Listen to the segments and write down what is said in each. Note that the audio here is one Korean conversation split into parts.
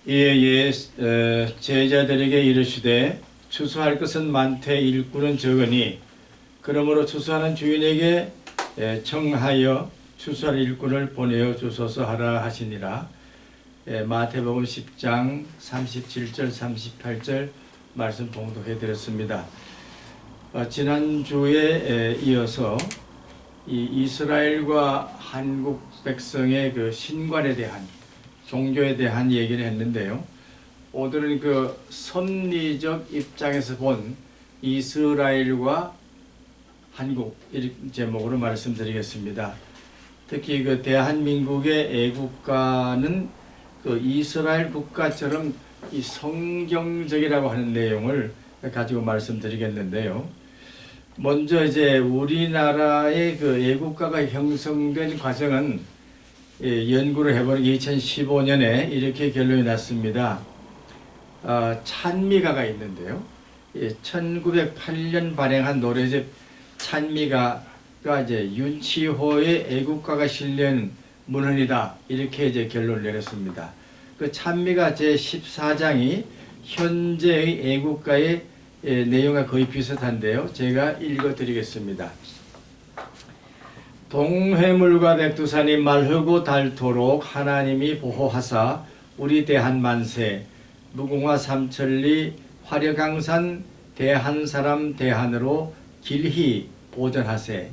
이에 제자들에게 이르시되 추수할 것은 많되 일꾼은 적으니 그러므로 추수하는 주인에게 청하여 추수할 일꾼을 보내어 주소서 하라 하시니라. 마태복음 10장 37절 38절 말씀 봉독해 드렸습니다. 지난주에 이어서 이 이스라엘과 한국 백성의 그 신관에 대한, 종교에 대한 얘기를 했는데요. 오늘은 그 섭리적 입장에서 본 이스라엘과 한국, 이 제목으로 말씀드리겠습니다. 특히 그 대한민국의 애국가는 그 이스라엘 국가처럼 이 성경적이라고 하는 내용을 가지고 말씀드리겠는데요. 먼저 이제 우리나라의 그 애국가가 형성된 과정은 연구를 해보니 2015년에 이렇게 결론이 났습니다. 찬미가가 있는데요. 1908년 발행한 노래집 찬미가가 이제 윤치호의 애국가가 실린 문헌이다, 이렇게 이제 결론을 내렸습니다. 그 찬미가 제 14장이 현재의 애국가의 내용과 거의 비슷한데요. 제가 읽어드리겠습니다. 동해물과 백두산이 말흐고 닳도록 하나님이 보호하사 우리 대한 만세, 무궁화 삼천리 화려강산 대한사람 대한으로 길히 보전하세.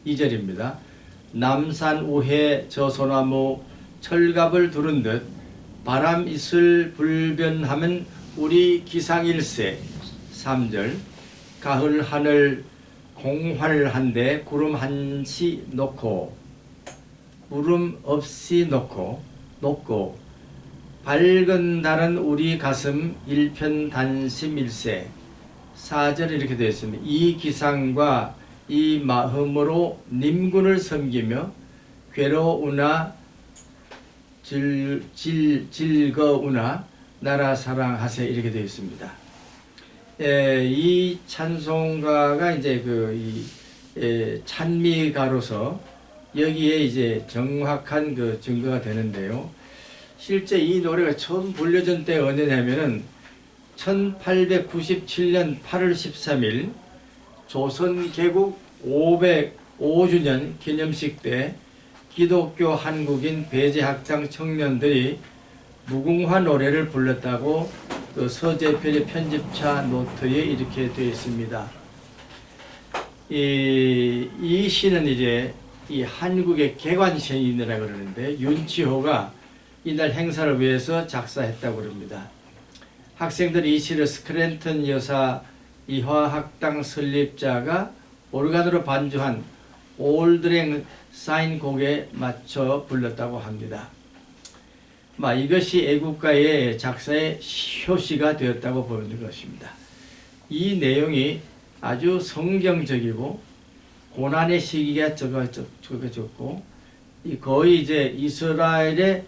2절입니다. 남산 우해 저 소나무 철갑을 두른 듯 바람 이슬 불변하면 우리 기상일세. 3절. 가을 하늘 공활한데 구름 한시 놓고 구름 없이 놓고 밝은 달은 우리 가슴 일편단심일세. 4절 이렇게 되어 있습니다. 이 기상과 이 마음으로 님군을 섬기며 괴로우나 즐거우나 나라 사랑하세, 이렇게 되어 있습니다. 이 찬송가가 이제 찬미가로서 여기에 이제 정확한 그 증거가 되는데요. 실제 이 노래가 처음 불려진 때 언제냐면은 1897년 8월 13일 조선 개국 505주년 기념식 때 기독교 한국인 배제학장 청년들이 무궁화 노래를 불렀다고 그 서재필의 편집차 노트에 이렇게 되어 있습니다. 이 시는 이제 이 한국의 개관시인이라고 그러는데 윤치호가 이날 행사를 위해서 작사했다고 그럽니다. 학생들이 이 시를 스크랜턴 여사 이화학당 설립자가 오르간으로 반주한 올드랭 사인 곡에 맞춰 불렀다고 합니다. 이것이 애국가의 작사의 효시가 되었다고 보는 것입니다. 이 내용이 아주 성경적이고 고난의 시기가 적어졌고 거의 이제 이스라엘의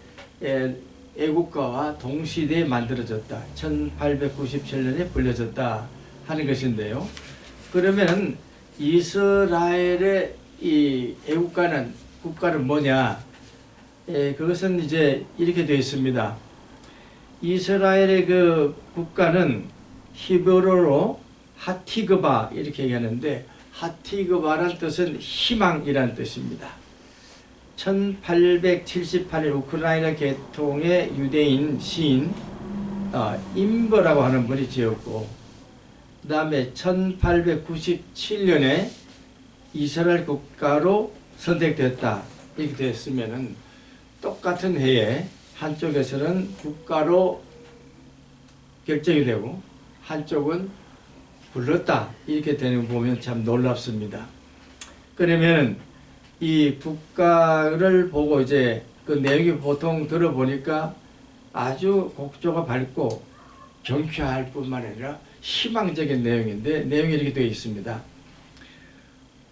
애국가와 동시대에 만들어졌다, 1897년에 불려졌다 하는 것인데요. 그러면 이스라엘의 이 애국가는, 국가는 뭐냐? 그것은 이제 이렇게 되어 있습니다. 이스라엘의 그 국가는 히브리어로 하티그바 이렇게 얘기하는데, 하티그바란 뜻은 희망이란 뜻입니다. 1878년 우크라이나 계통의 유대인 시인 임버라고 하는 분이 지었고, 그 다음에 1897년에 이스라엘 국가로 선택됐다, 이렇게 됐으면은 똑같은 해에 한쪽에서는 국가로 결정이 되고 한쪽은 불렀다, 이렇게 되는 거 보면 참 놀랍습니다. 그러면 이 국가를 보고 이제 그 내용이 보통 들어보니까 아주 곡조가 밝고 경쾌할 뿐만 아니라 희망적인 내용인데, 내용이 이렇게 되어 있습니다.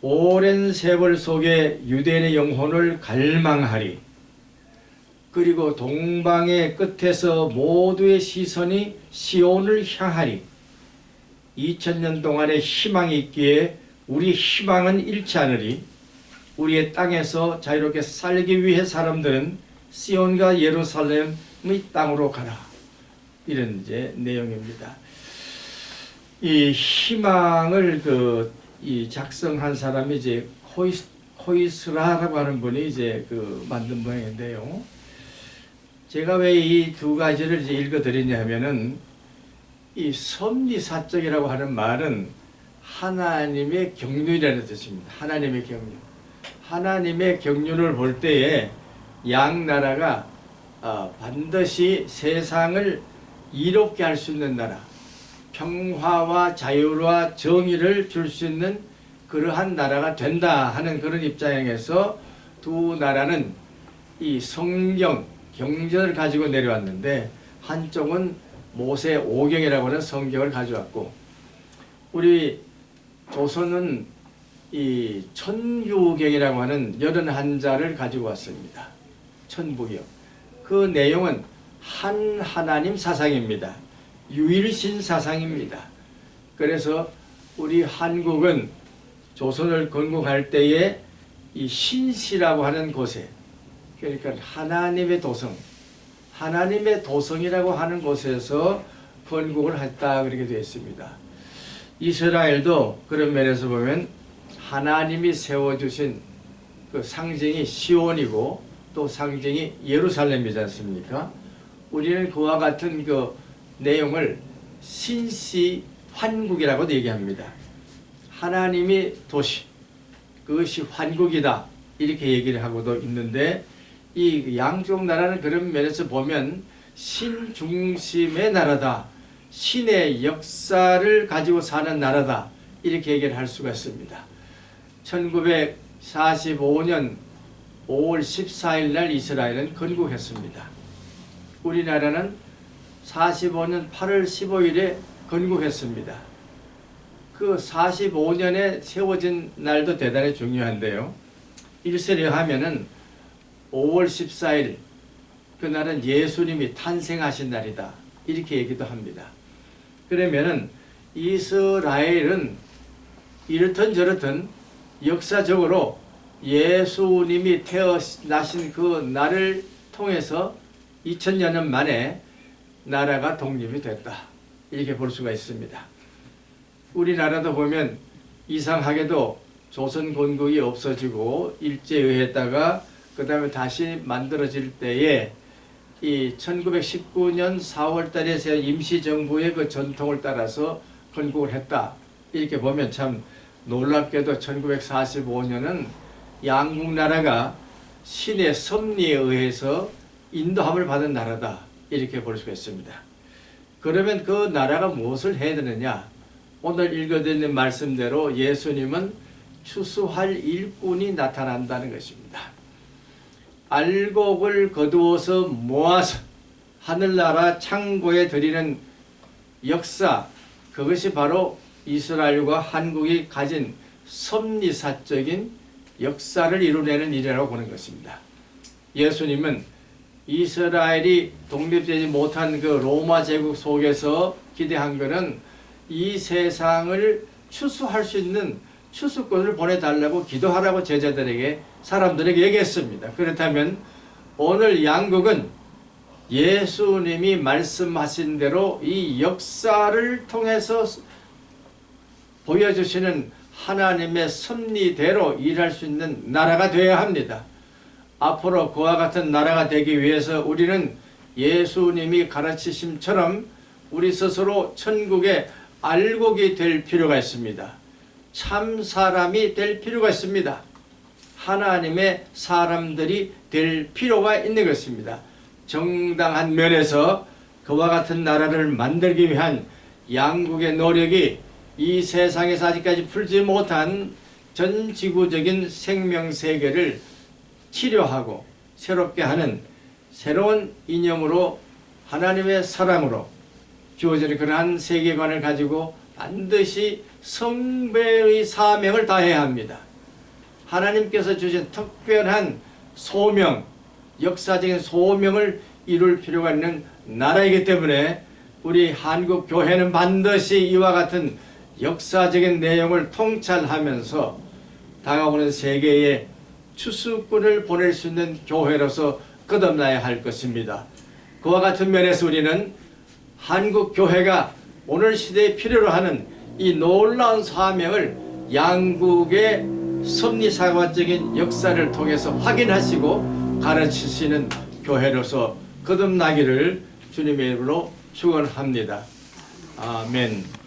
오랜 세월 속에 유대인의 영혼을 갈망하리. 그리고 동방의 끝에서 모두의 시선이 시온을 향하리. 2000년 동안의 희망이 있기에 우리 희망은 잃지 않으리. 우리의 땅에서 자유롭게 살기 위해 사람들은 시온과 예루살렘의 땅으로 가라. 이런 이제 내용입니다. 이 희망을 이 작성한 사람이 이제 코이스라라고 하는 분이 이제 만든 모양인데요. 제가 왜 이 두 가지를 이제 읽어드리냐 하면은 이 섭리사적이라고 하는 말은 하나님의 경륜이라는 뜻입니다. 하나님의 경륜. 하나님의 경륜을 볼 때에 양 나라가 반드시 세상을 이롭게 할 수 있는 나라, 평화와 자유와 정의를 줄 수 있는 그러한 나라가 된다 하는 그런 입장에서 두 나라는 이 성경, 경전을 가지고 내려왔는데 한쪽은 모세 오경이라고 하는 성경을 가져왔고 우리 조선은 이 천부경이라고 하는 81자를 가지고 왔습니다. 천부경. 그 내용은 한 하나님 사상입니다. 유일신 사상입니다. 그래서 우리 한국은 조선을 건국할 때에 이 신시라고 하는 곳에 그러니까 하나님의 도성, 하나님의 도성이라고 하는 곳에서 건국을 했다 그렇게 되어 있습니다. 이스라엘도 그런 면에서 보면 하나님이 세워주신 그 상징이 시온이고 또 상징이 예루살렘이지 않습니까? 우리는 그와 같은 그 내용을 신시 환국이라고도 얘기합니다. 하나님이 도시, 그것이 환국이다 이렇게 얘기를 하고도 있는데 이 양쪽 나라는 그런 면에서 보면 신 중심의 나라다, 신의 역사를 가지고 사는 나라다 이렇게 얘기를 할 수가 있습니다. 1945년 5월 14일 날 이스라엘은 건국했습니다. 우리나라는 45년 8월 15일에 건국했습니다. 그 45년에 세워진 날도 대단히 중요한데요. 일세를 하면은 5월 14일 그날은 예수님이 탄생하신 날이다 이렇게 얘기도 합니다. 그러면은 이스라엘은 이렇든 저렇든 역사적으로 예수님이 태어나신 그 날을 통해서 2000여 년 만에 나라가 독립이 됐다 이렇게 볼 수가 있습니다. 우리나라도 보면 이상하게도 조선 건국이 없어지고 일제의했다가 그 다음에 다시 만들어질 때에 이 1919년 4월 달에 임시정부의 그 전통을 따라서 건국을 했다 이렇게 보면 참 놀랍게도 1945년은 양국 나라가 신의 섭리에 의해서 인도함을 받은 나라다 이렇게 볼 수가 있습니다. 그러면 그 나라가 무엇을 해야 되느냐? 오늘 읽어드리는 말씀대로 예수님은 추수할 일꾼이 나타난다는 것입니다. 알곡을 거두어서 모아서 하늘나라 창고에 들이는 역사, 그것이 바로 이스라엘과 한국이 가진 섭리사적인 역사를 이루내는 일이라고 보는 것입니다. 예수님은 이스라엘이 독립되지 못한 그 로마 제국 속에서 기대한 것은 이 세상을 추수할 수 있는 추수꾼을 보내달라고 기도하라고 제자들에게 사람들에게 얘기했습니다. 그렇다면 오늘 양국은 예수님이 말씀하신 대로 이 역사를 통해서 보여주시는 하나님의 섭리대로 일할 수 있는 나라가 되어야 합니다. 앞으로 그와 같은 나라가 되기 위해서 우리는 예수님이 가르치심처럼 우리 스스로 천국의 알곡이 될 필요가 있습니다. 참 사람이 될 필요가 있습니다. 하나님의 사람들이 될 필요가 있는 것입니다. 정당한 면에서 그와 같은 나라를 만들기 위한 양국의 노력이 이 세상에서 아직까지 풀지 못한 전 지구적인 생명세계를 치료하고 새롭게 하는 새로운 이념으로 하나님의 사랑으로 주어지는 그러한 세계관을 가지고 반드시 성배의 사명을 다해야 합니다. 하나님께서 주신 특별한 소명, 역사적인 소명을 이룰 필요가 있는 나라이기 때문에 우리 한국 교회는 반드시 이와 같은 역사적인 내용을 통찰하면서 다가오는 세계에 추수꾼을 보낼 수 있는 교회로서 거듭나야 할 것입니다. 그와 같은 면에서 우리는 한국 교회가 오늘 시대에 필요로 하는 이 놀라운 사명을 양국의 섭리사관적인 역사를 통해서 확인하시고 가르치시는 교회로서 거듭나기를 주님의 이름으로 축원합니다. 아멘.